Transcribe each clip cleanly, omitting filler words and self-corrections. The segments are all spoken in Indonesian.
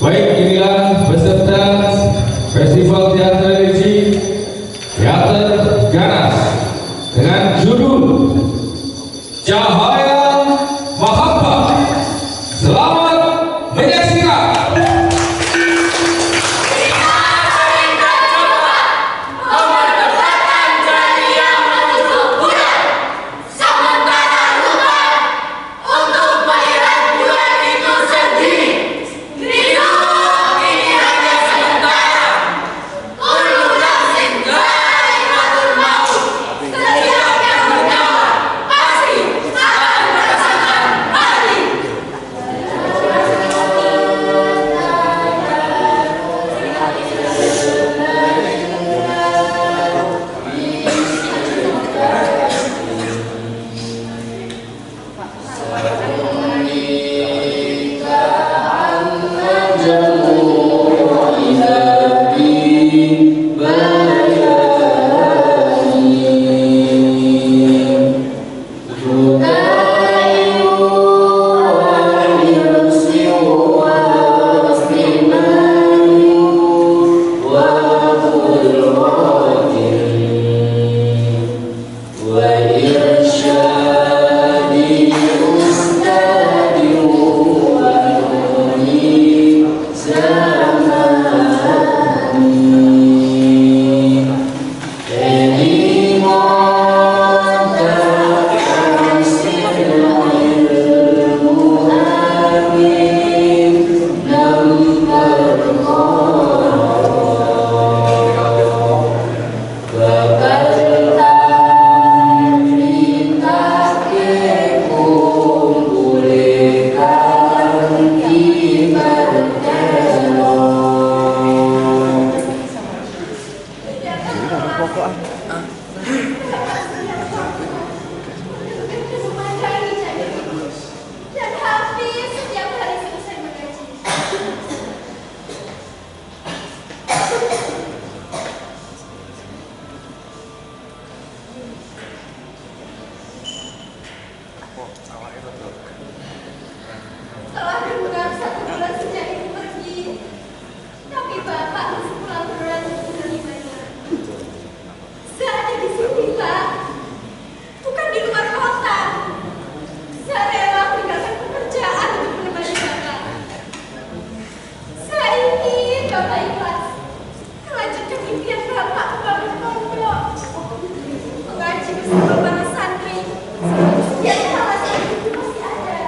Baik, inilah peserta Festival Teater Religi Teater Ganas dengan judul Cahaya Mahabbah. Selamat menyaksikan. Telah berbulan 1 bulan sejak ibu pergi, tapi bapak masih pulang berat menerimanya. Saya ada di sini, Pak, bukan di luar kota. Saya rela meninggalkan pekerjaan untuk menemani bapak. Saya ingin bapak ikhlas melanjutkan impian bapak membangun pondok, mengaji bersama para santri. Yang salah satu itu masih ada.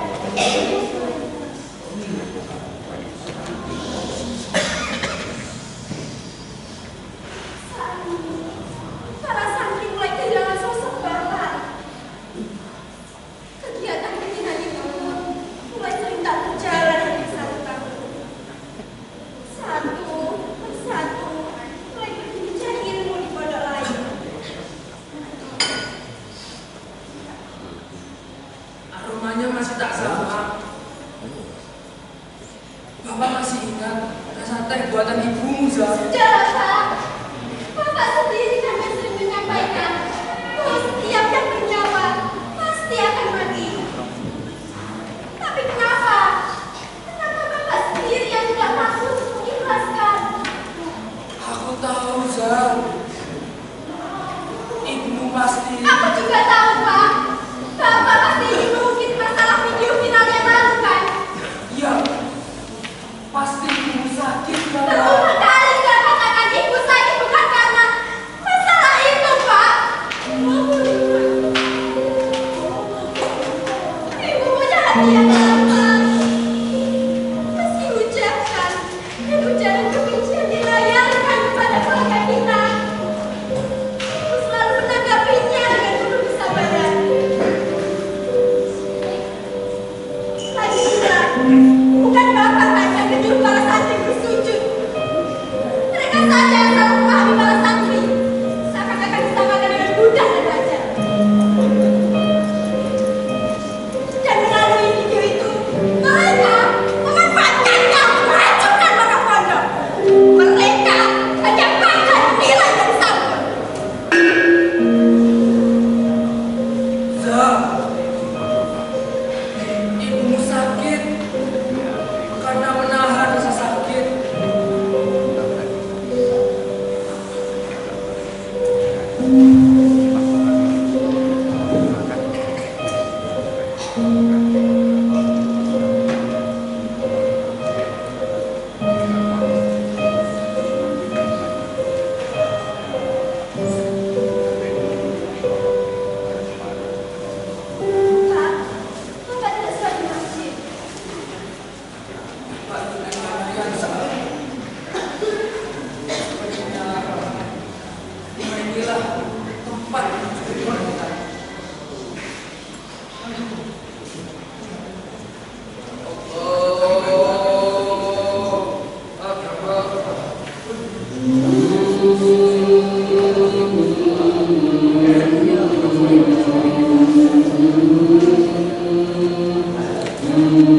Para santri mulai kehilangan sosok bapak. Kegiatan pimpinan itu mulai sering tak berjalan dari satu tahun. Satu persatu mulai pergi mencari ilmu di pondok lain. Aromanya masih tak sama. Bapak masih ingat rasa teh buatan ibumu, Zah? Sudah, Pak. Bapak sendiri kan yang sering menyampaikan bahwa setiap yang bernyawa pasti akan mati. Tapi kenapa? Kenapa Bapak sendiri yang tidak mampu untuk mengikhlaskan? Aku tahu, Zah. Ibumu pasti. Aku juga tahu, Pak. Bapak pasti ingin mengungkit masalah video final yang lalu, kan? Iya. Pasti ibumu sakit, Berulang Bapak. kali saya katakan ibu sakit bukan karena masalah itu, Pak. Ibu punya hati yang lama. Meski ucapan dan ujaran kebencian dilayangkan kepada keluarga kita, ibu selalu menanggapinya dengan penuh kesabaran. Lagi pula, bukan Bapak saja yang menyuruh para santri bersujud. Mereka saja yang selalu memahami para santri seakan-akan disamakan dengan budak dan raja. Dan melalui video itu, mereka memanfaatkannya untuk menghancurkan pondok-pondok. Mereka hanya bangga nilai dan sambut. Zah. Ibumu sakit. Tidak.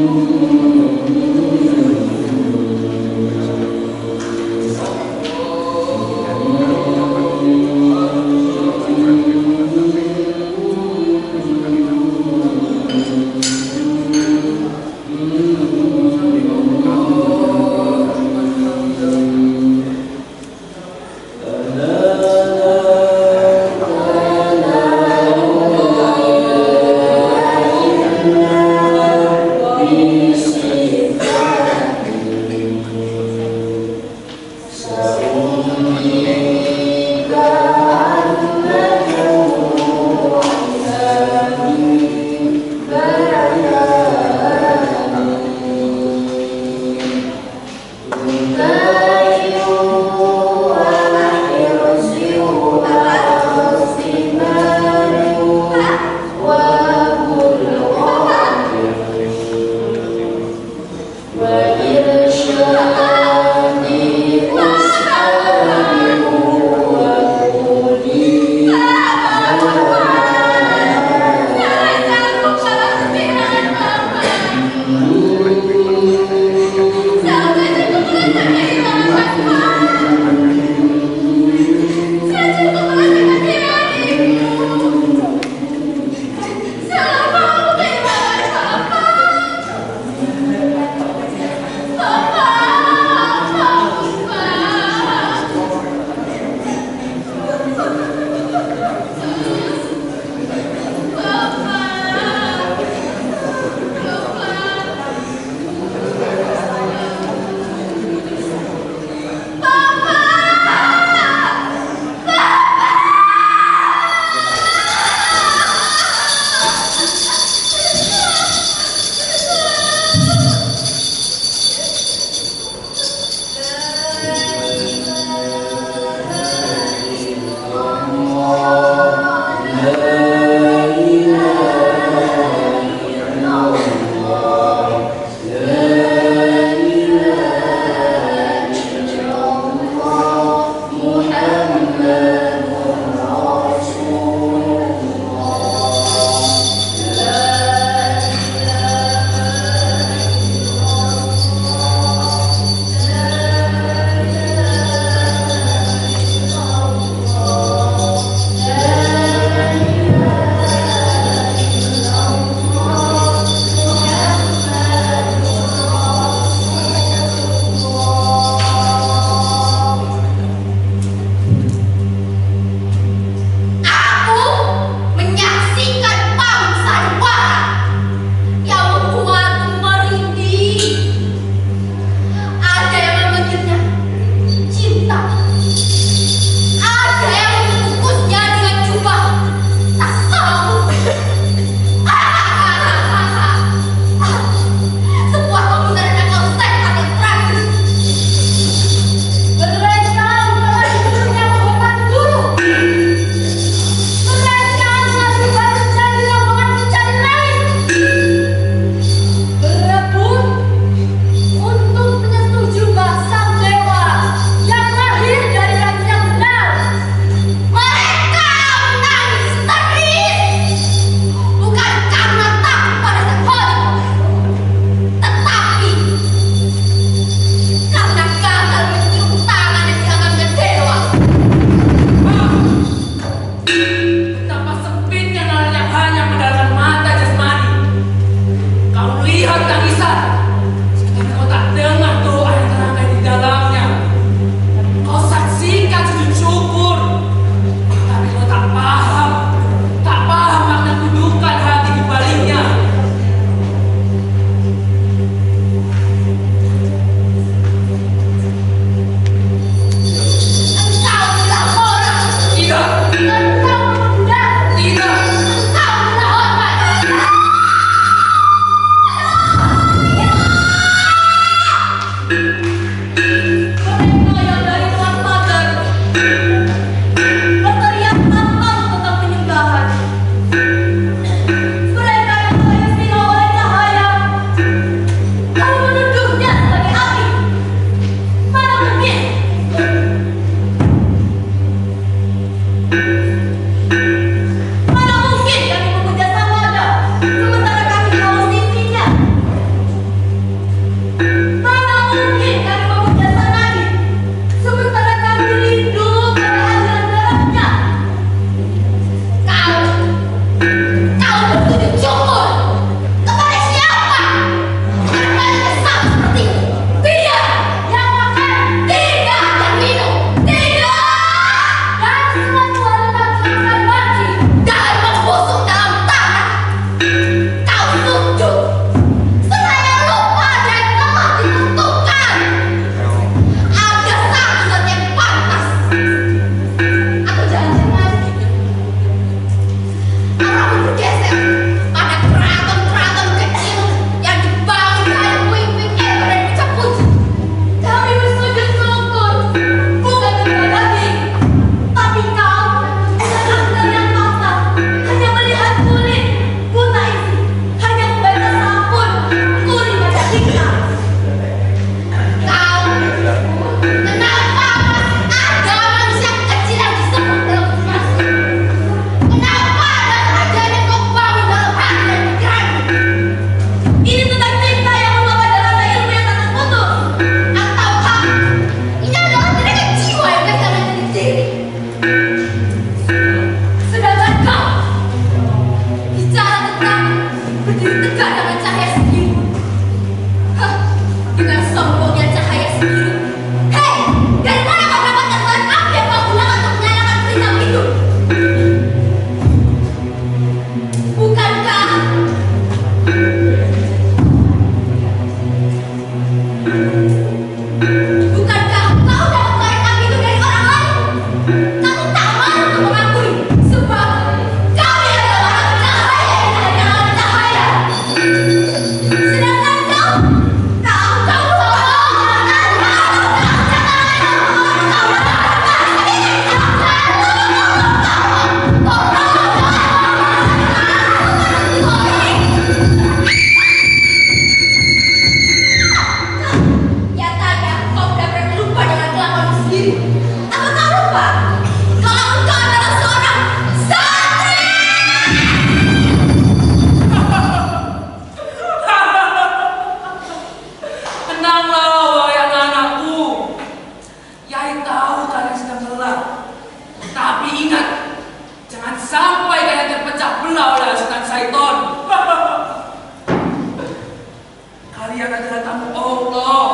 Kalian adalah tamu Allah.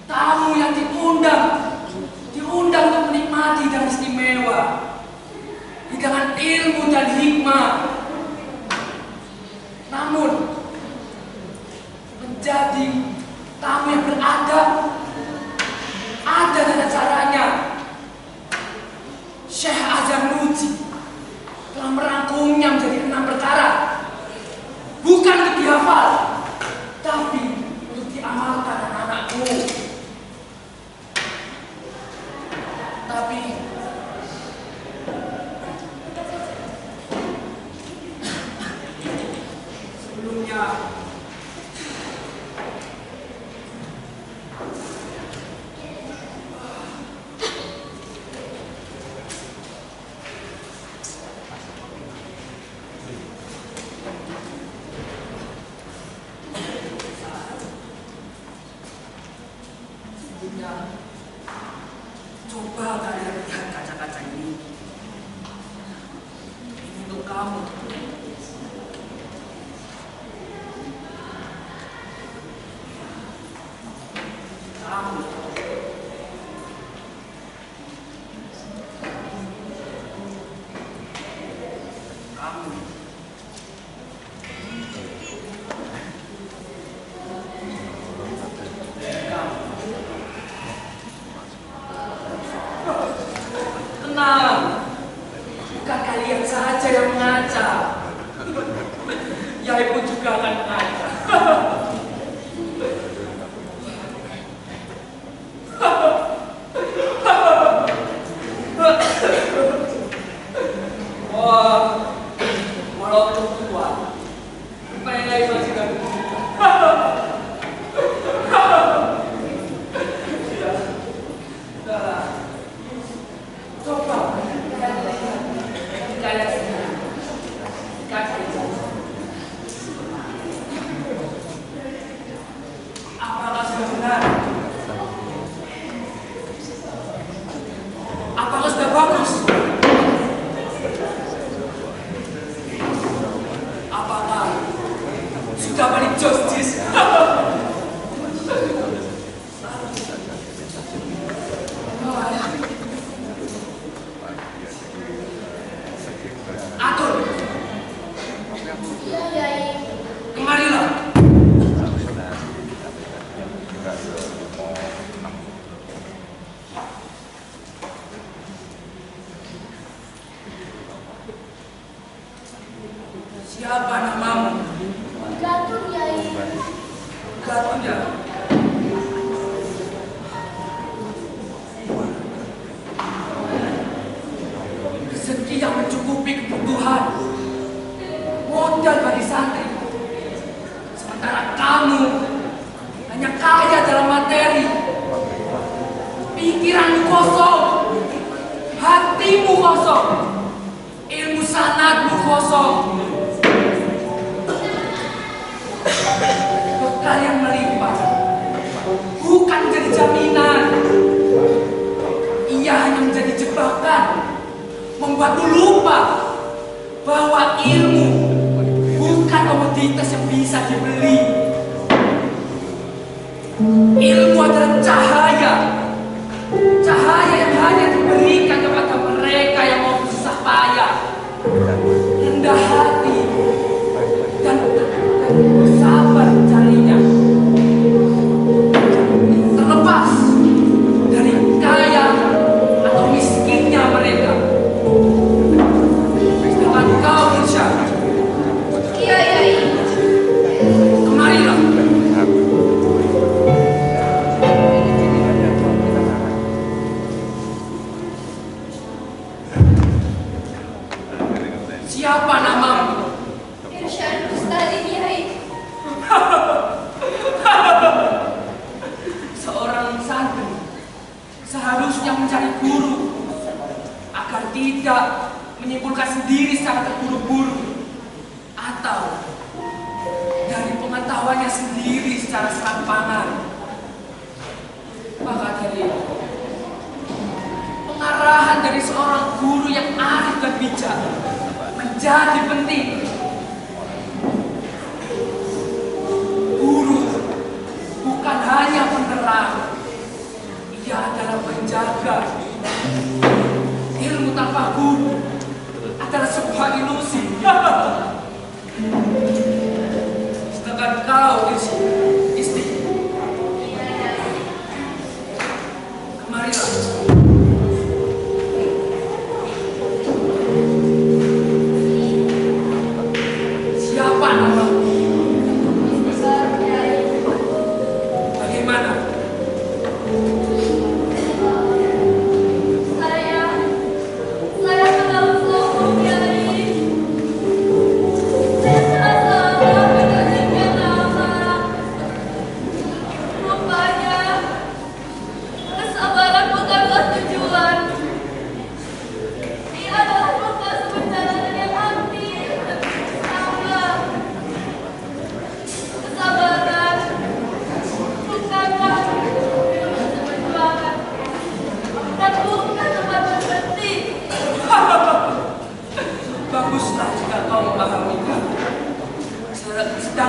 Tamu yang diundang untuk menikmati dan istimewa hidangan ilmu dan hikmah. Namun menjadi tamu yang beradab ada tata caranya. Syekh Azamluji telah merangkumnya menjadi 6 perkara, bukan untuk dihafal, tapi untuk diamalkan anak-anakku. Tapi sebelumnya coba kalian lihat kaca-kaca ini. Ini untuk kamu. Kamu. Kamu. Tenang, bukan kalian saja yang mengaca. Yai pun juga akan mengaca. Wah, walaupun tua, rupanya Yai masih gak begitu. Sudahlah. Coba kalian sendiri kaca itu. Apakah sudah benar? Apakah sudah bagus? Apakah sudah paling jostis? Atur. Iya, Yai. Kemarilah. Siapa namamu? Gatun, Yai. Gatun ya? Rezeki yang mencukupi kebutuhan, modal bagi santri. Sementara kamu hanya kaya dalam materi. Pikiranmu kosong, hatimu kosong, ilmu sanadmu kosong. Bekal yang melimpah bukan menjadi jaminan. Ia hanya menjadi jebakan, membuatmu lupa bahwa ilmu bukan komoditas yang bisa dibeli. Ilmu adalah cahaya, cahaya yang hanya diberikan kepada mereka yang mau bersusah payah, rendah hati, dan bersabar mencarinya. Terlepas dari kaya atau miskinnya mereka. Sedangkan kau, Insya, Iya, Yai. kemarilah. Siapa namamu? Irsyad Mustahil, Yai. Seorang santri seharusnya mencari guru agar tidak menyimpulkan sendiri secara terburu-buru atau dari pengetahuannya sendiri secara serampangan. Maka dari pengarahan dari seorang guru yang arif dan bijak menjadi penting.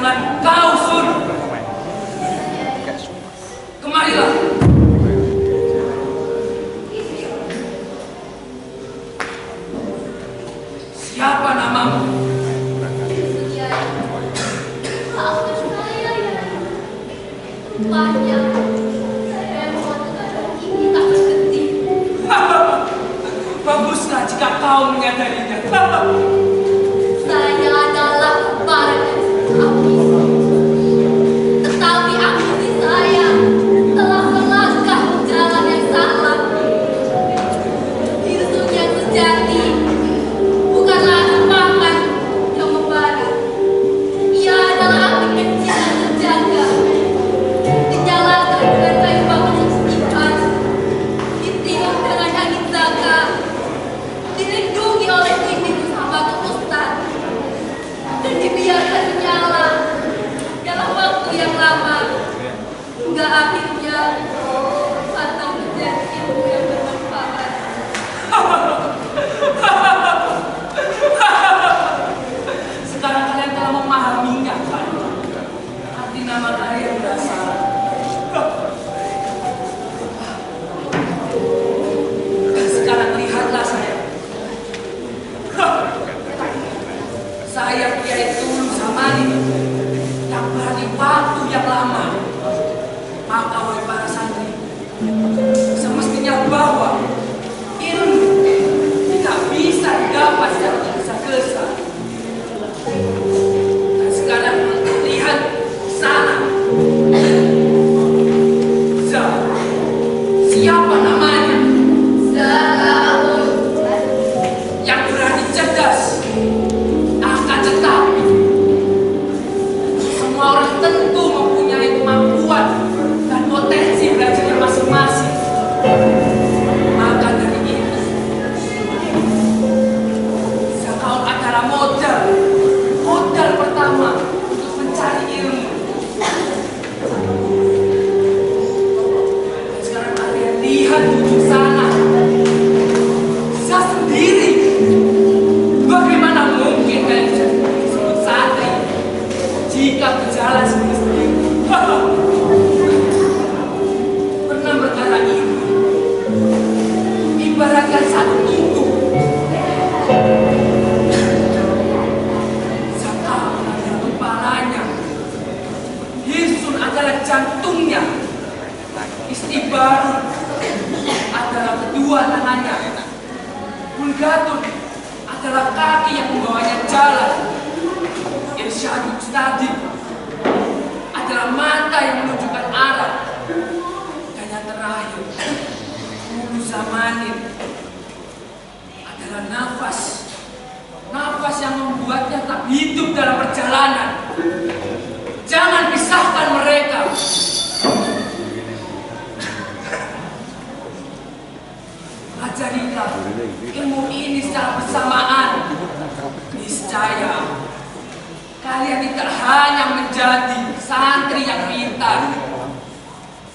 dengan kau, Sun. Kemarilah. Siapa namamu? Maafkan saya ya. Rupanya saya mengatakan ini tak berhenti. Baguslah jika kau menyadarinya. Saya adalah kembaran api. Tetapi api saya telah melangkah ke jalan yang salah. Yesus yang sejati bukanlah semangat yang membara. Ia adalah api kecil yang terjaga. Dinyalakan dengan kayu bakar yang seimbang. Ditiup dengan angin zaga. Dilindungi oleh bimbing sahabat Ustaz. Dan dibiarkan menyala dalam waktu yang lama hingga akhirnya atau menjadi ilmu yang bermanfaat. Sekarang kalian telah memahaminya, kan? Arti nama kalian berasal. Dan sekarang lihatlah saya. Saya Kiai Tulu Samani yang berarti waktu yang lama. Maka wahai para santri, semestinya bahwa ilmu tidak bisa didapat secara tergesa-gesa. Dan sekarang lihat sana. Siapa namanya? Zakaun. Yang berani cerdas. Akan tetapi semua orang tentu mempunyai kemampuan dan potensi belajarnya masing-masing. Maka dari itu, Zakaun adalah modal pertama untuk mencari ilmu. Dan sekarang kalian lihat ujung sana. Saya sendiri. Bagaimana mungkin kalian bisa disebut santri jika berjalan sendiri-sendiri? Pernah berkata ini, ibaratkan satu induk. Zakaun adalah kepalanya, Hirsun adalah jantungnya, Istibarun adalah kedua tangannya, Bulgatun adalah kaki yang membawanya jalan, Irsyadul Mustadi adalah mata yang menunjukkan arah, dan yang terakhir, Ulu Zamanin adalah nafas yang membuatnya tak hidup dalam perjalanan. Jangan pisahkan mereka. Pelajarilah ilmu ini secara bersamaan. Niscaya kalian tidak hanya menjadi santri yang pintar,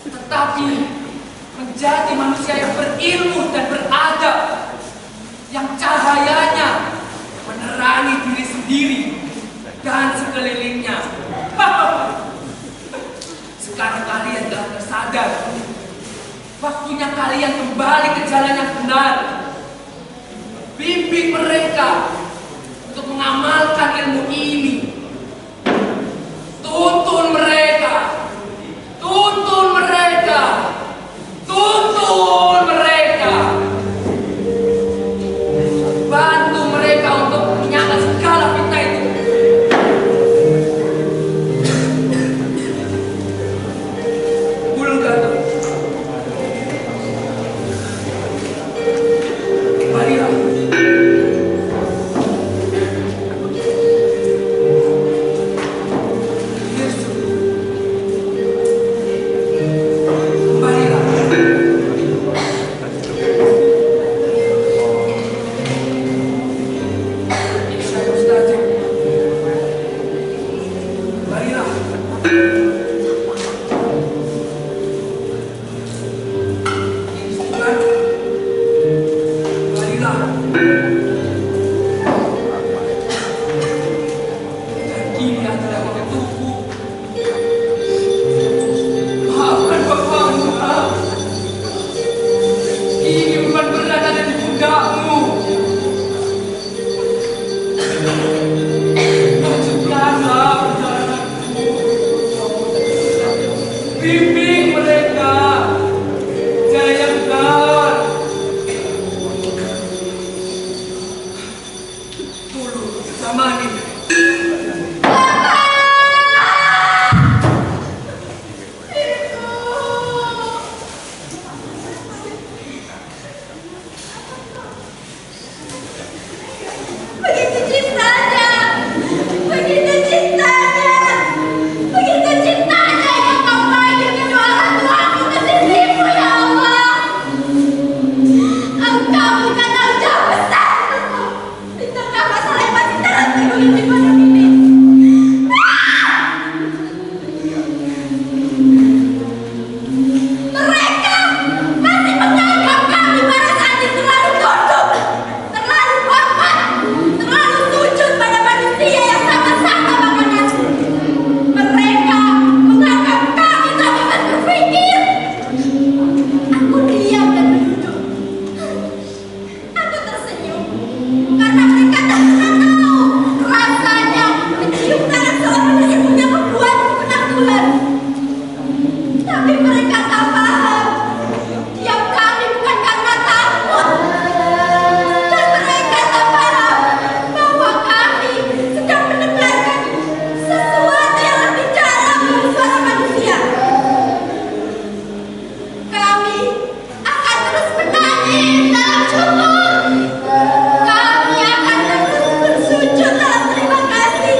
tetapi menjadi manusia yang berilmu dan beradab, yang cahayanya menerangi diri sendiri dan sekelilingnya. Sekarang kalian telah tersadar. Waktunya kalian kembali ke jalan yang benar. Bimbing mereka untuk mengamalkan ilmu ini. Tuntun mereka. Tuntun mereka. Tuntun mereka. Bantu mereka untuk menyangkal segala fitnah itu. Bulgatun. Marilah. Dan ini adalah waktuku Bimbing mereka, jayangkan. Dulu zaman ini. Begitu cintanya, begitu cintanya, begitu cintanya yang kau panggil kedua orang tuaku ke sisimu ya Allah. Engkau bukan tahu jauh besar. Bisakah masalah yang masih terhenti begitu pada ini? Mereka masih menganggap kami para saat itu terlalu tunduk, terlalu hormat, terlalu sujud pada manusia yang sama-sama makanan. Mereka menganggap kami tak dapat berpikir. Aku diam dan menunduk. Aku tersenyum karena mereka tak pernah tahu rasanya mencium tangan seorang yang punya membuatku penanggulan. Tapi mereka tak paham. Diam kami bukan karena takut. Dan mereka tak paham bahwa kami sedang mendengarkan sesuatu yang lebih dalam dari suara manusia. Kami akan terus menangis dalam syukur. Kami akan terus bersujud dalam terima kasih.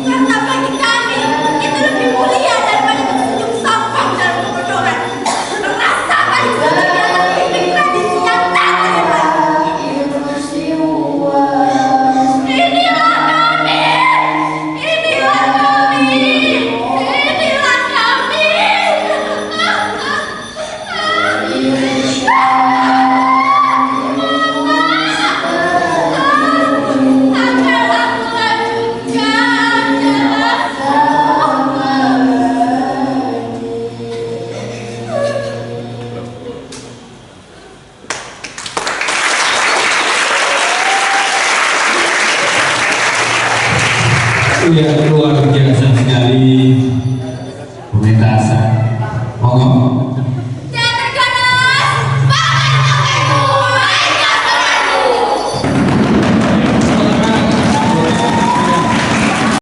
Karena bagi kami itu lebih mulia daripada tersenyum sombong dalam kebodohan. Merasa paling sebagai anak pimpin tradisi yang tak terhebat. Inilah kami, inilah kami, inilah kami. Akan aku lanjutkan jalan Ya, luar biasa sekali pementasan. Monggo.